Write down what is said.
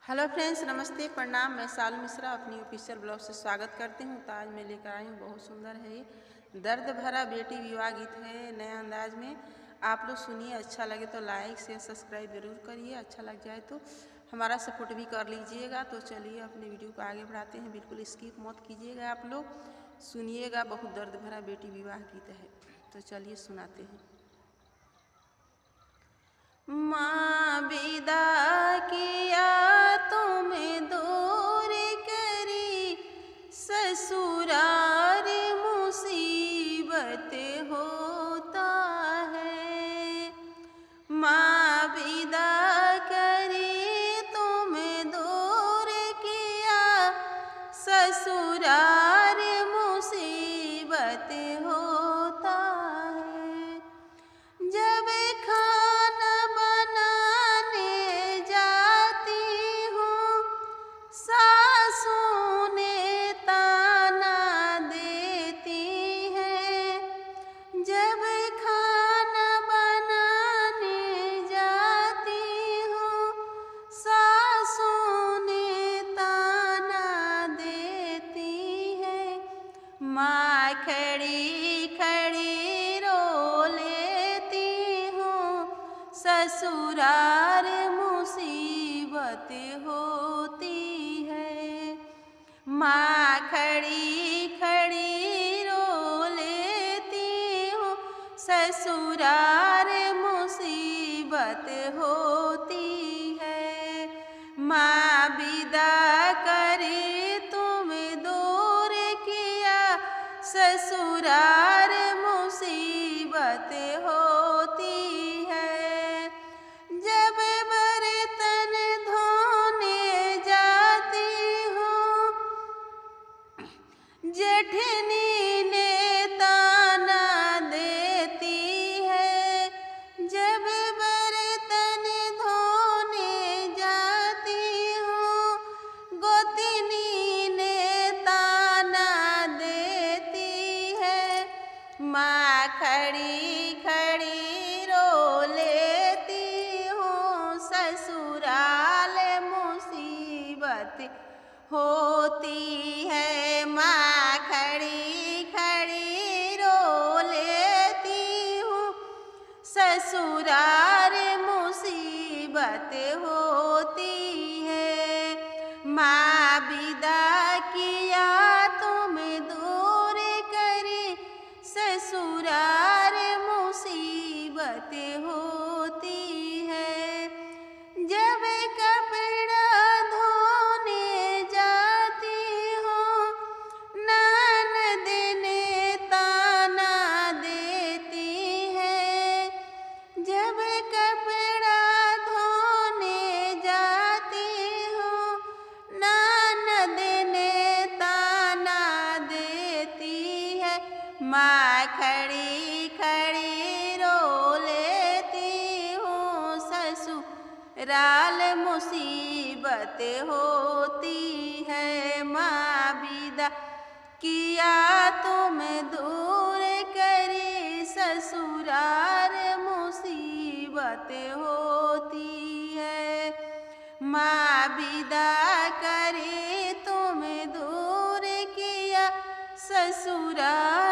Hello friends, नमस्ते, प्रणाम। मैं सालू मिश्रा अपनी ऑफिशियल ब्लॉग से स्वागत करती हूँ। तो आज मैं लेकर आई हूँ, बहुत सुंदर है ये दर्द भरा बेटी विवाह गीत है नए अंदाज में। आप लोग सुनिए, अच्छा लगे तो लाइक शेयर सब्सक्राइब जरूर करिए, अच्छा लग जाए तो हमारा सपोर्ट भी कर लीजिएगा। तो चलिए अपने वीडियो को आगे बढ़ाते हैं, बिल्कुल स्किप मत कीजिएगा। आप लोग सुनिएगा, बहुत दर्द भरा बेटी विवाह गीत है। तो चलिए सुनाते हैं। माँ विदा किया तुम्हें दूर करी, ससुराल मुसीबत होता है। माँ विदा करी तुम्हें दूर किया, ससुराल मुसीबत होता है। जब खाना बनाने जाती हूँ, सासू ने ताना देती है। जब खाना बनाने जाती हूँ, सासू ने ताना देती है। माँ खड़ी खड़ी रो लेती हूँ, ससुराल मुसीबत होती है। माँ खड़ी खड़ी रो लेती हूँ, ससुराल मुसीबत होती है। माँ विदा करे तुम्हें दूर किया, ससुराल मुसीबत होती है। जब बर्तन धोने जाती हूँ, जेठनी ने ताना देती है। जब बर्तन धोने जाती हूँ, गोतनी ने ताना देती है। माँ खड़ी खड़ी रो लेती हूँ, ससुराल मुसीबत होती है। माँ खड़ी खड़ी रो लेती हूँ, ससुराल मुसीबत होती है। माँ विदा किया तुम्हें दूर करे, ससुराल मुसीबत होती है। जब कपड़ा धोने जाती हूँ, ननद ने ताना देती है। जब कपड़ा धोने जाती हूँ, ननद ने ताना देती है। माँ खड़ी खड़ी रो लेती हूँ, ससुराल मुसीबत होती है। माँ विदा किया तुम्हें दूर करी, ससुराल मुसीबत होती है। माँ विदा करे तुम्हें दूर किया, ससुराल